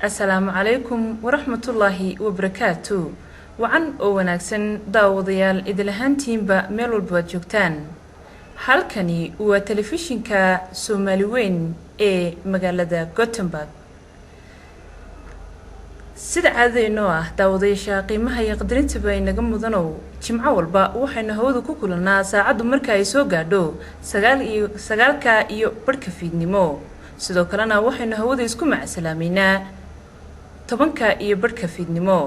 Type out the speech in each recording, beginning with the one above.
السلام عليكم ورحمة الله وبركاته. وعن وناكسن داوديال إدلهانتين بميلو البوجوكتان. halkani waa telefishinka Soomaali weyn ee magaalada Gothenburg. sida caadayno ah daawadayaasha qiimaha iyo qadarinta bay naga mudano jimco walba waxayna hawada ku kulanaa saacadu marka ay soo gaadho 9 iyo barka fiidnimo. sidoo kalena waxayna hawada isku macsalaameynaa 10 iyo barka fiidnimo.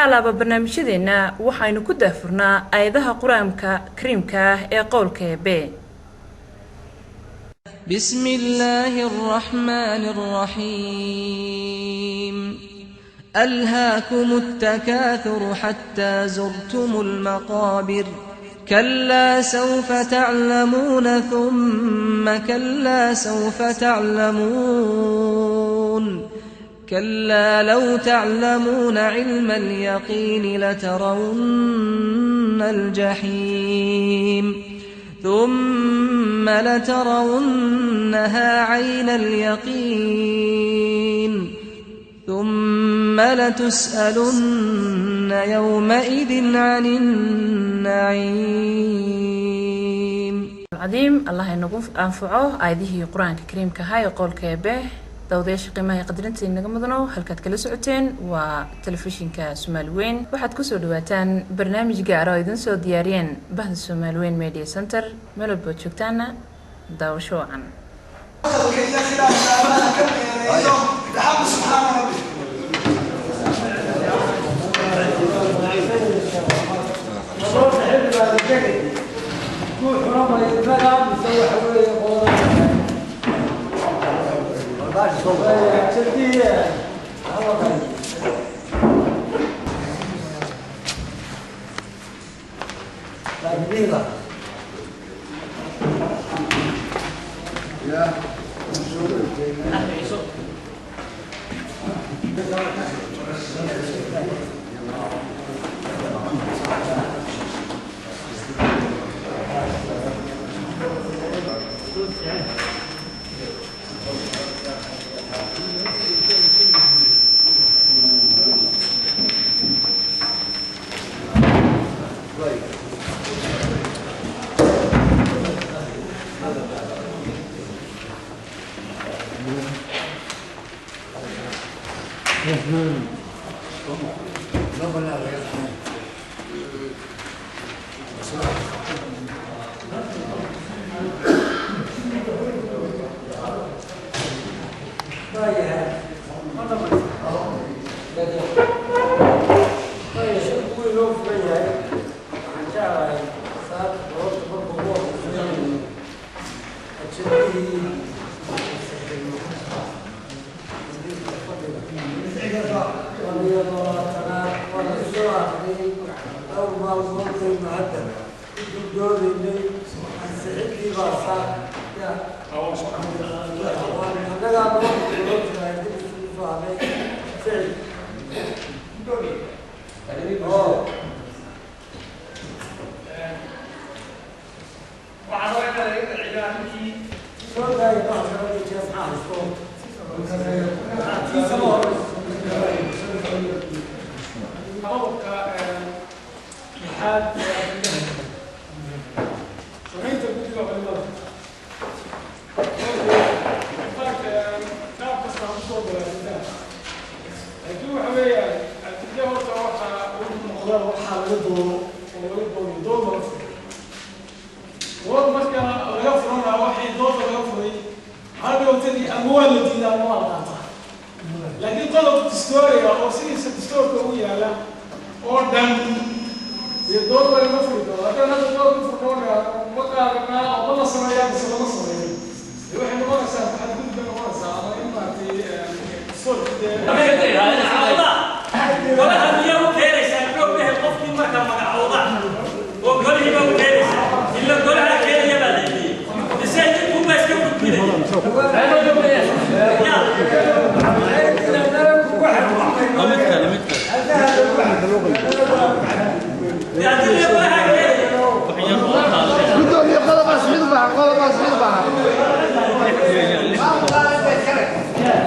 alaaba barnaamijyadeena waxaynu ku daafurnaa aayadaha quraanka kariimka ah ee qowlka Eebe. بسم الله الرحمن الرحيم ألهاكم التكاثر حتى زرتم المقابر كلا سوف تعلمون ثم كلا سوف تعلمون كلا لو تعلمون علم اليقين لترون الجحيم ثم لترونها عين اليقين ثم لتسألن يومئذ عن النعيم. العظيم الله ينقف أنفعه آياته القرآن الكريم كهاي قول كيبه داوديش قيمة قدرنتي إنك مدنو هلكات كلا سعوتين وتلفزيون كسومالي وين waxaad ku soo dhawaataan barnaamij gaar ah idin soo diyaariyeen bahda Soomaali weyn Media Center meel walba joogtaana daawasho wacan.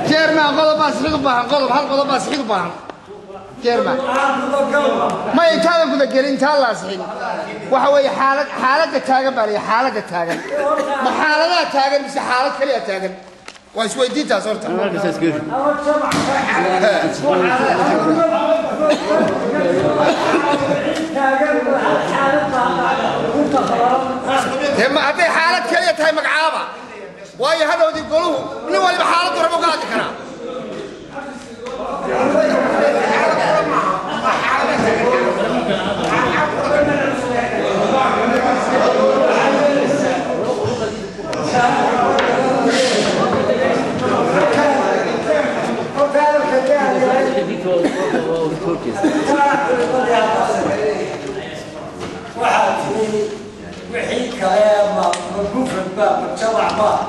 Chairman جيرمان قلب أسحق بحر قلب هل قلب أسحق بحر جيرمان ما يتعلم كذا جرين تعال أسحق وحوي حالة تاجن بالي حالة تاجن ما حالة تاجن بس حالة كلية تاجن وشوي دي تصورت هم هذه حالة كلية هاي مقعابة واي هذا ودي يقولوه من وين بحالة وربو قاعد كنا وحي كلام مرقوف الباب مجتمع ما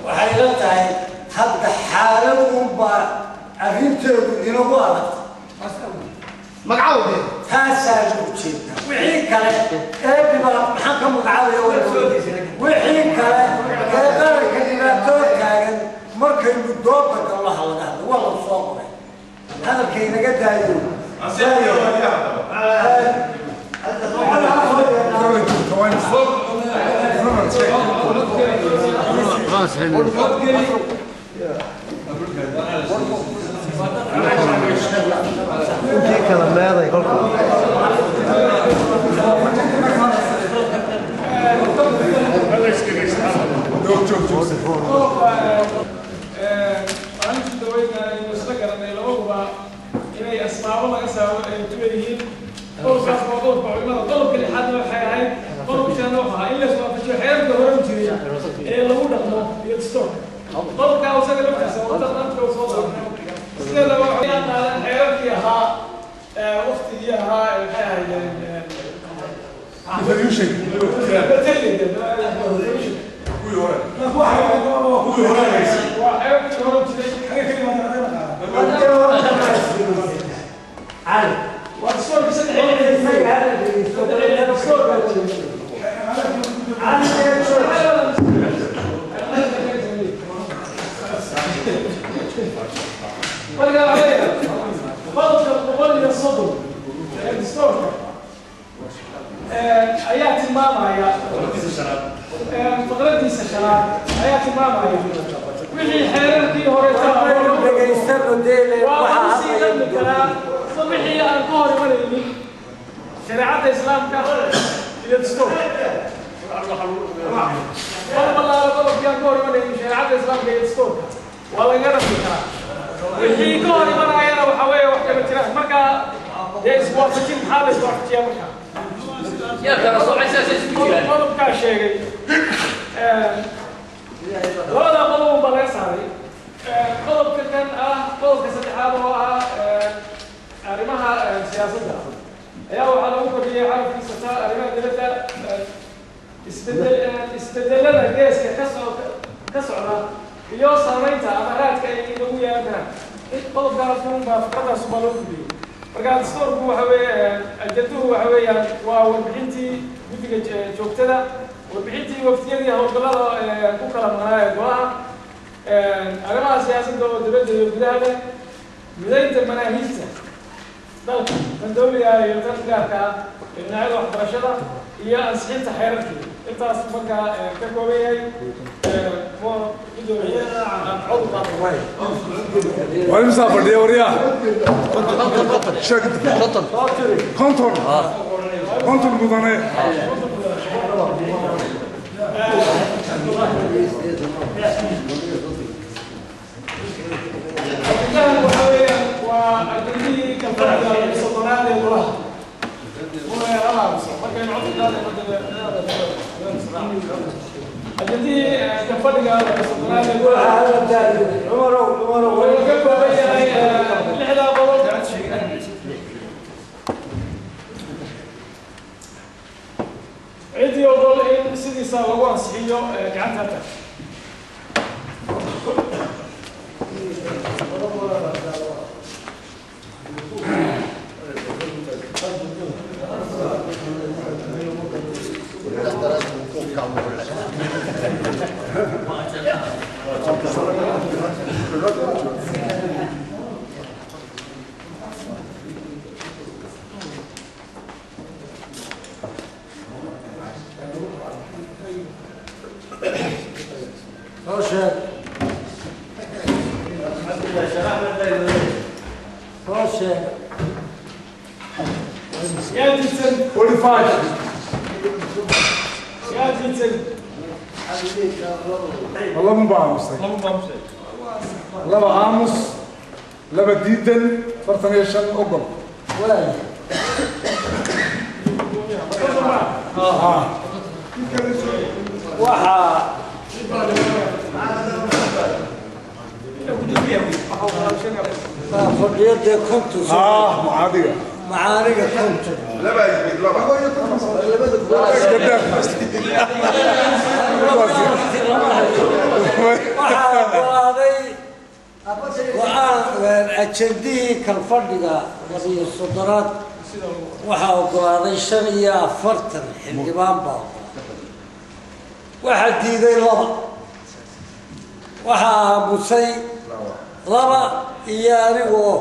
وحيلتها حتى حاله با أريد ينوبالك مقعود تاسع جوتشي وحي كلام كيف محكم مقعود وحي كلام كذلك اللي توكل مركب الدوبة الله الله والله صوبه هذا كي نقدر وين مسافر دي وريا شقد كونتون كونتون بدنا الذي كفرق السلطنات يقول هذا عمره ويكفر بين لحدا بلد عندي يقول إن سيدي صار لو أنصحيه قعدتها روشن روشن يا جيتن 45 يا جيتن والله مو بعمص لبا عامص لبا ديدن فرتني شن أقل ولا وحا فضيت كنت معادية معارك كنت waxaa ajandihii kalfadhiga iyo sodonaad waxaa ogolaaday 45 xildhibaan baa waxaa diiday 2 waxaa aamusay 2 iyo anigoo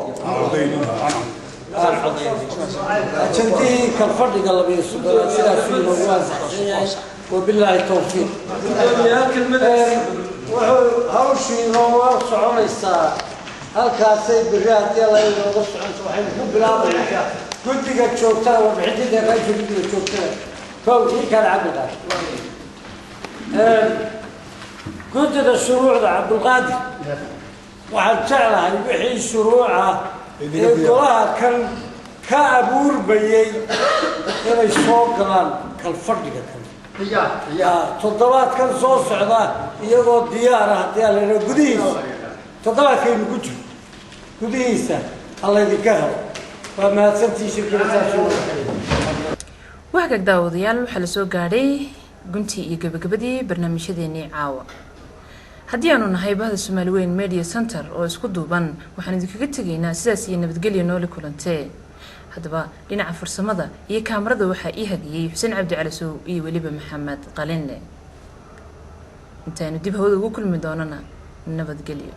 ajandihii kalfadhiga 2 sidaasuu inoogu ansaxsan yahay wabilaahi towfiiq hawshii nooga soconaysaa halkaasay biri haddii alla inooga soconto waxaynu ku bilaabaysaa guddiga joogtada warbixinta deeqaanka guddiga joogtada kow ninkaan cabdilqaadir guddida shuruucda cabdilqaadir waxaan jeclahay wixii shuruuca ee golaha kan ka abuurbayay inay soo galaan kalfadhiga kan toddobaadkan soo socda iyagoo diyaar ah haddii alla yidhaha gudihiisa toddobaadkaynu ku jiro gudihiisa allaydinka helo waa mahadsantii shirkida saasuu wahagaag daawadayaal waxaa la soo gaadhay guntii iyo gabagabadii barnaamijyadeennii caawa haddii aanu nahay bahda Soomaali Weyn Media Center oo isku duuban waxaan idinkaga tegaynaa sidaas iyo nabadgelyo noole kulantee haddaba dhinaca farsamada iyo kaamarada waxaa ii hagiyey Xuseen Cabdi Calisow iyo weliba Maxamed Qalinle intaanu dib hawada ugu kulmi doonana nabadgelyo